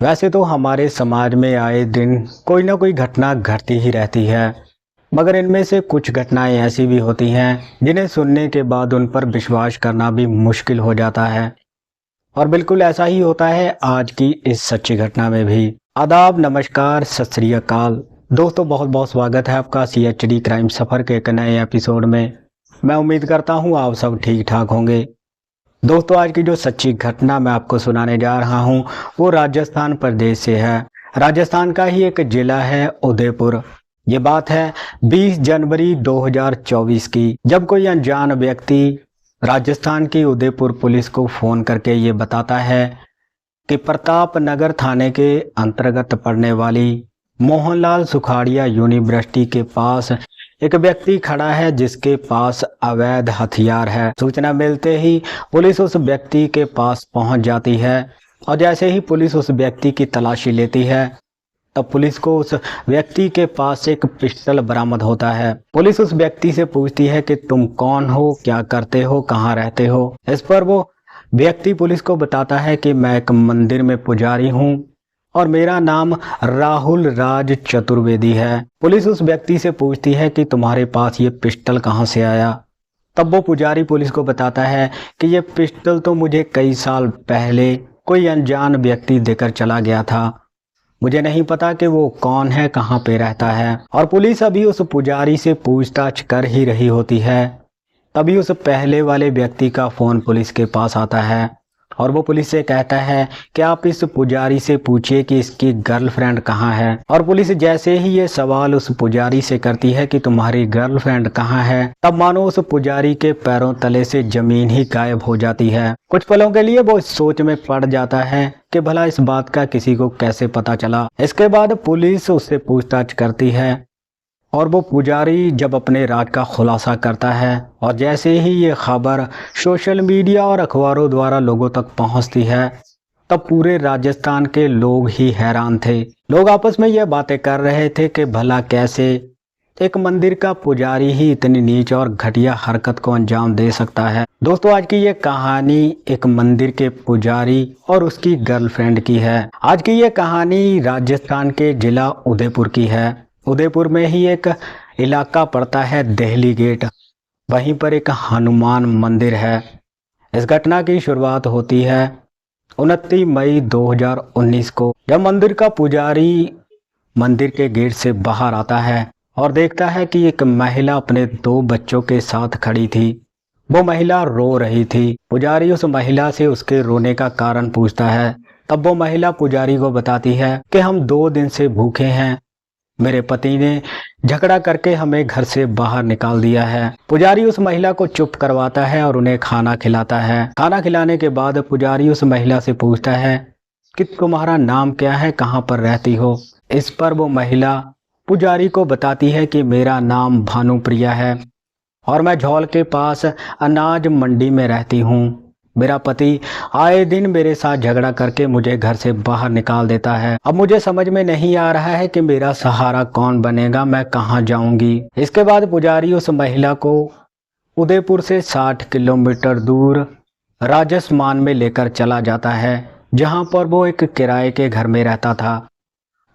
वैसे तो हमारे समाज में आए दिन कोई ना कोई घटना घटती ही रहती है, मगर इनमें से कुछ घटनाएं ऐसी भी होती हैं जिन्हें सुनने के बाद उन पर विश्वास करना भी मुश्किल हो जाता है। और बिल्कुल ऐसा ही होता है आज की इस सच्ची घटना में भी। आदाब, नमस्कार, सत श्री अकाल दोस्तों, बहुत बहुत स्वागत है आपका CHD क्राइम सफ़र के एक नए एपिसोड में। मैं उम्मीद करता हूँ आप सब ठीक ठाक होंगे। दोस्तों, आज की जो सच्ची घटना मैं आपको सुनाने जा रहा हूँ वो राजस्थान प्रदेश से है। राजस्थान का ही एक जिला है उदयपुर। ये बात है 20 जनवरी 2024 की, जब कोई अनजान व्यक्ति राजस्थान की उदयपुर पुलिस को फ़ोन करके ये बताता है कि प्रताप नगर थाने के अंतर्गत पड़ने वाली मोहनलाल सुखाड़िया यूनिवर्सिटी के पास एक व्यक्ति खड़ा है जिसके पास अवैध हथियार है। सूचना मिलते ही पुलिस उस व्यक्ति के पास पहुंच जाती है और जैसे ही पुलिस उस व्यक्ति की तलाशी लेती है तब पुलिस को उस व्यक्ति के पास एक पिस्टल बरामद होता है। पुलिस उस व्यक्ति से पूछती है कि तुम कौन हो, क्या करते हो, कहाँ रहते हो। इस पर वो व्यक्ति पुलिस को बताता है कि मैं एक मंदिर में पुजारी हूँ और मेरा नाम राहुल राज चतुर्वेदी है। पुलिस उस व्यक्ति से पूछती है कि तुम्हारे पास ये पिस्टल कहाँ से आया। तब वो पुजारी पुलिस को बताता है कि ये पिस्टल तो मुझे कई साल पहले कोई अनजान व्यक्ति देकर चला गया था। मुझे नहीं पता कि वो कौन है, कहाँ पे रहता है। और पुलिस अभी उस पुजारी से पूछताछ कर ही रही होती है, तभी उस पहले वाले व्यक्ति का फ़ोन पुलिस के पास आता है और वो पुलिस से कहता है कि आप इस पुजारी से पूछिए कि इसकी गर्लफ्रेंड कहाँ है। और पुलिस जैसे ही ये सवाल उस पुजारी से करती है कि तुम्हारी गर्लफ्रेंड कहाँ है, तब मानो उस पुजारी के पैरों तले से जमीन ही गायब हो जाती है। कुछ पलों के लिए वो इस सोच में पड़ जाता है कि भला इस बात का किसी को कैसे पता चला। इसके बाद पुलिस उससे पूछताछ करती है और वो पुजारी जब अपने राज का खुलासा करता है और जैसे ही ये खबर सोशल मीडिया और अखबारों द्वारा लोगों तक पहुंचती है तब पूरे राजस्थान के लोग ही हैरान थे। लोग आपस में ये बातें कर रहे थे कि भला कैसे एक मंदिर का पुजारी ही इतनी नीच और घटिया हरकत को अंजाम दे सकता है। दोस्तों, आज की ये कहानी एक मंदिर के पुजारी और उसकी गर्लफ्रेंड की है। आज की ये कहानी राजस्थान के जिला उदयपुर की है। उदयपुर में ही एक इलाका पड़ता है देहली गेट, वहीं पर एक हनुमान मंदिर है। इस घटना की शुरुआत होती है 29 मई 2019 को, जब मंदिर का पुजारी मंदिर के गेट से बाहर आता है और देखता है कि एक महिला अपने 2 बच्चों के साथ खड़ी थी। वो महिला रो रही थी। पुजारी उस महिला से उसके रोने का कारण पूछता है। तब वो महिला पुजारी को बताती है कि हम 2 दिन से भूखे हैं, मेरे पति ने झगड़ा करके हमें घर से बाहर निकाल दिया है। पुजारी उस महिला को चुप करवाता है और उन्हें खाना खिलाता है। खाना खिलाने के बाद पुजारी उस महिला से पूछता है कि तुम्हारा नाम क्या है, कहाँ पर रहती हो। इस पर वो महिला पुजारी को बताती है कि मेरा नाम भानुप्रिया है और मैं झौल के पास अनाज मंडी में रहती हूँ। मेरा पति आए दिन मेरे साथ झगड़ा करके मुझे घर से बाहर निकाल देता है। अब मुझे समझ में नहीं आ रहा है कि मेरा सहारा कौन बनेगा, मैं कहाँ जाऊंगी। इसके बाद पुजारी उस महिला को उदयपुर से 60 किलोमीटर दूर राजस्थान में लेकर चला जाता है, जहाँ पर वो एक किराए के घर में रहता था।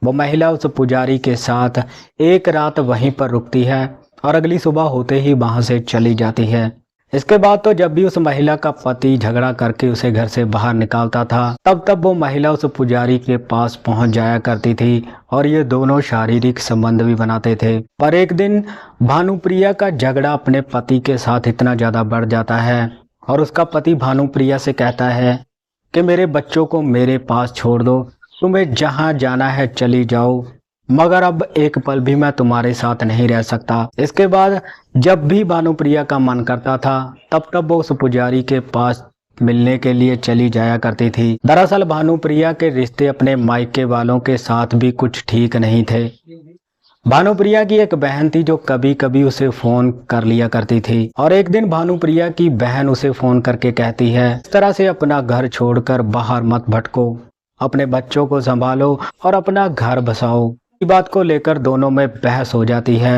वो महिला उस पुजारी के साथ एक रात वहीं पर रुकती है और अगली सुबह होते ही वहां से चली जाती है। इसके बाद तो जब भी उस महिला का पति झगड़ा करके उसे घर से बाहर निकालता था तब वो महिला उस पुजारी के पास पहुंच जाया करती थी और ये दोनों शारीरिक संबंध भी बनाते थे। पर एक दिन भानुप्रिया का झगड़ा अपने पति के साथ इतना ज़्यादा बढ़ जाता है और उसका पति भानुप्रिया से कहता है कि मेरे बच्चों को मेरे पास छोड़ दो, तुम्हें जहाँ जाना है चली जाओ, मगर अब एक पल भी मैं तुम्हारे साथ नहीं रह सकता। इसके बाद जब भी भानुप्रिया का मन करता था तब वो उस पुजारी के पास मिलने के लिए चली जाया करती थी। दरअसल भानुप्रिया के रिश्ते अपने मायके वालों के साथ भी कुछ ठीक नहीं थे। भानुप्रिया की एक बहन थी जो कभी कभी उसे फोन कर लिया करती थी और एक दिन भानुप्रिया की बहन उसे फोन करके कहती है, इस तरह से अपना घर छोड़कर बाहर मत भटको, अपने बच्चों को संभालो और अपना घर बसाओ। इस बात को लेकर दोनों में बहस हो जाती है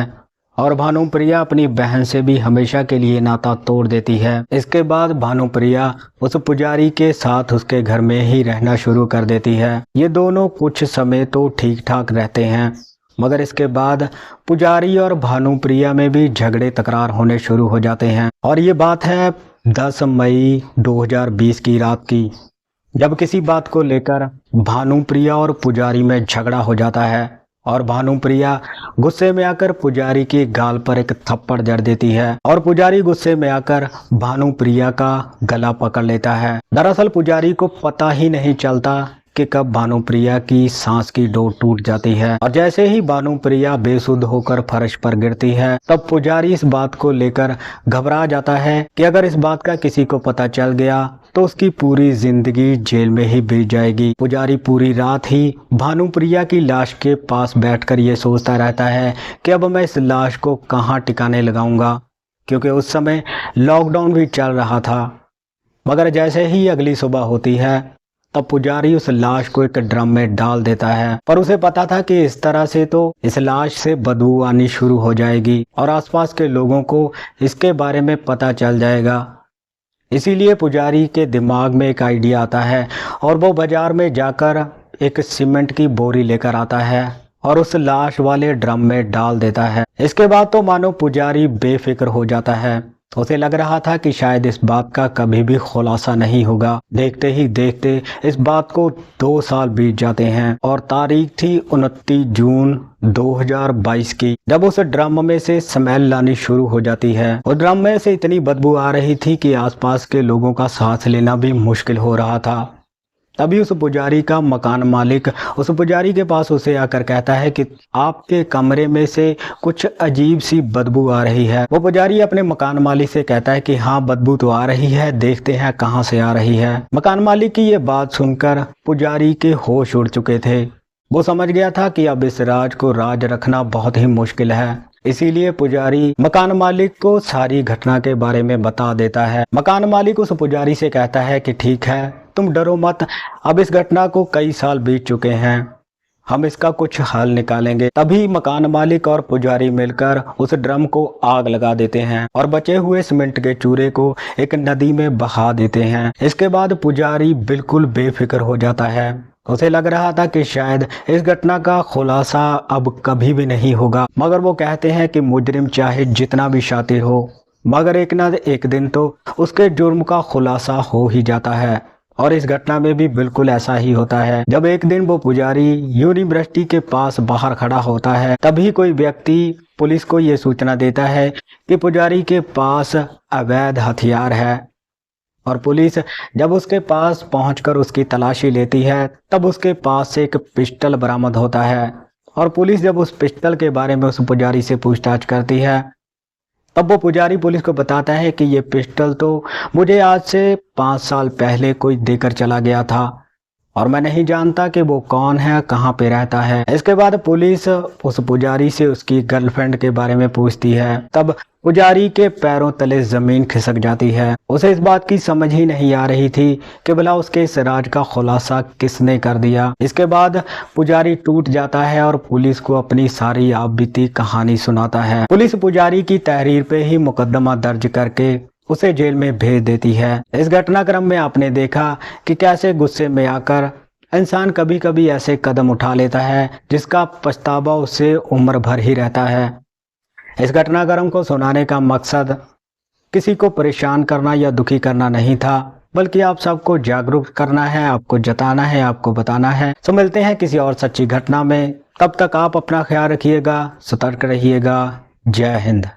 और भानुप्रिया अपनी बहन से भी हमेशा के लिए नाता तोड़ देती है। इसके बाद भानुप्रिया उस पुजारी के साथ उसके घर में ही रहना शुरू कर देती है। ये दोनों कुछ समय तो ठीक ठाक रहते हैं, मगर इसके बाद पुजारी और भानुप्रिया में भी झगड़े तकरार होने शुरू हो जाते हैं। और ये बात है 10 मई 2020 की रात की, जब किसी बात को लेकर भानुप्रिया और पुजारी में झगड़ा हो जाता है और भानुप्रिया गुस्से में आकर पुजारी की गाल पर एक थप्पड़ जड़ देती है और पुजारी गुस्से में आकर भानुप्रिया का गला पकड़ लेता है। दरअसल पुजारी को पता ही नहीं चलता कि कब भानुप्रिया की सांस की डोर टूट जाती है और जैसे ही भानुप्रिया बेसुध होकर फर्श पर गिरती है, तब पुजारी इस बात को लेकर घबरा जाता है कि अगर इस बात का किसी को पता चल गया तो उसकी पूरी जिंदगी जेल में ही बीत जाएगी। पुजारी पूरी रात ही भानुप्रिया की लाश के पास बैठकर ये सोचता रहता है कि अब मैं इस लाश को कहाँ टिकाने लगाऊंगा, क्योंकि उस समय लॉकडाउन भी चल रहा था। मगर जैसे ही अगली सुबह होती है, तब पुजारी उस लाश को एक ड्रम में डाल देता है, पर उसे पता था कि इस तरह से तो इस लाश से बदबू आनी शुरू हो जाएगी और आसपास के लोगों को इसके बारे में पता चल जाएगा। इसीलिए पुजारी के दिमाग में एक आइडिया आता है और वो बाजार में जाकर एक सीमेंट की बोरी लेकर आता है और उस लाश वाले ड्रम में डाल देता है। इसके बाद तो मानो पुजारी बेफिक्र हो जाता है। उसे लग रहा था कि शायद इस बात का कभी भी खुलासा नहीं होगा। देखते ही देखते इस बात को 2 साल बीत जाते हैं और तारीख थी 29 जून 2022 की, जब उस ड्रम में से स्मेल लानी शुरू हो जाती है। उस ड्रम में से इतनी बदबू आ रही थी कि आसपास के लोगों का सांस लेना भी मुश्किल हो रहा था। तभी उस पुजारी का मकान मालिक उस पुजारी के पास उसे आकर कहता है कि आपके कमरे में से कुछ अजीब सी बदबू आ रही है। वो पुजारी अपने मकान मालिक से कहता है कि हाँ, बदबू तो आ रही है, देखते हैं कहाँ से आ रही है। मकान मालिक की ये बात सुनकर पुजारी के होश उड़ चुके थे। वो समझ गया था कि अब इस राज को राज रखना बहुत ही मुश्किल है। इसीलिए पुजारी मकान मालिक को सारी घटना के बारे में बता देता है। मकान मालिक उस पुजारी से कहता है कि ठीक है, तुम डरो मत, अब इस घटना को कई साल बीत चुके हैं, हम इसका कुछ हल निकालेंगे। तभी मकान मालिक और पुजारी मिलकर उस ड्रम को आग लगा देते हैं और बचे हुए सीमेंट के चूरे को एक नदी में बहा देते हैं। इसके बाद पुजारी बिल्कुल बेफिक्र हो जाता है। उसे लग रहा था कि शायद इस घटना का खुलासा अब कभी भी नहीं होगा, मगर वो कहते हैं कि मुजरिम चाहे जितना भी शातिर हो, मगर एक ना एक दिन तो उसके जुर्म का खुलासा हो ही जाता है। और इस घटना में भी बिल्कुल ऐसा ही होता है। जब एक दिन वो पुजारी यूनिवर्सिटी के पास बाहर खड़ा होता है, तभी कोई व्यक्ति पुलिस को ये सूचना देता है कि पुजारी के पास अवैध हथियार है। और पुलिस जब उसके पास पहुंचकर उसकी तलाशी लेती है, तब उसके पास से एक पिस्टल बरामद होता है। और पुलिस जब उस पिस्टल के बारे में उस पुजारी से पूछताछ करती है, तब वो पुजारी पुलिस को बताता है कि ये पिस्टल तो मुझे आज से 5 साल पहले कोई देकर चला गया था और मैं नहीं जानता कि वो कौन है, कहाँ पे रहता है। इसके बाद पुलिस उस पुजारी से उसकी गर्लफ्रेंड के बारे में पूछती है। तब पुजारी के पैरों तले जमीन खिसक जाती है। उसे इस बात की समझ ही नहीं आ रही थी कि भला उसके इस राज का खुलासा किसने कर दिया। इसके बाद पुजारी टूट जाता है और पुलिस को अपनी सारी आप बीती कहानी सुनाता है। पुलिस पुजारी की तहरीर पे ही मुकदमा दर्ज करके उसे जेल में भेज देती है। इस घटनाक्रम में आपने देखा कि कैसे गुस्से में आकर इंसान कभी कभी ऐसे कदम उठा लेता है जिसका पछतावा उसे उम्र भर ही रहता है। इस घटनाक्रम को सुनाने का मकसद किसी को परेशान करना या दुखी करना नहीं था, बल्कि आप सबको जागरूक करना है, आपको जताना है, आपको बताना है। तो मिलते हैं किसी और सच्ची घटना में। तब तक आप अपना ख्याल रखिएगा, सतर्क रहिएगा। जय हिंद।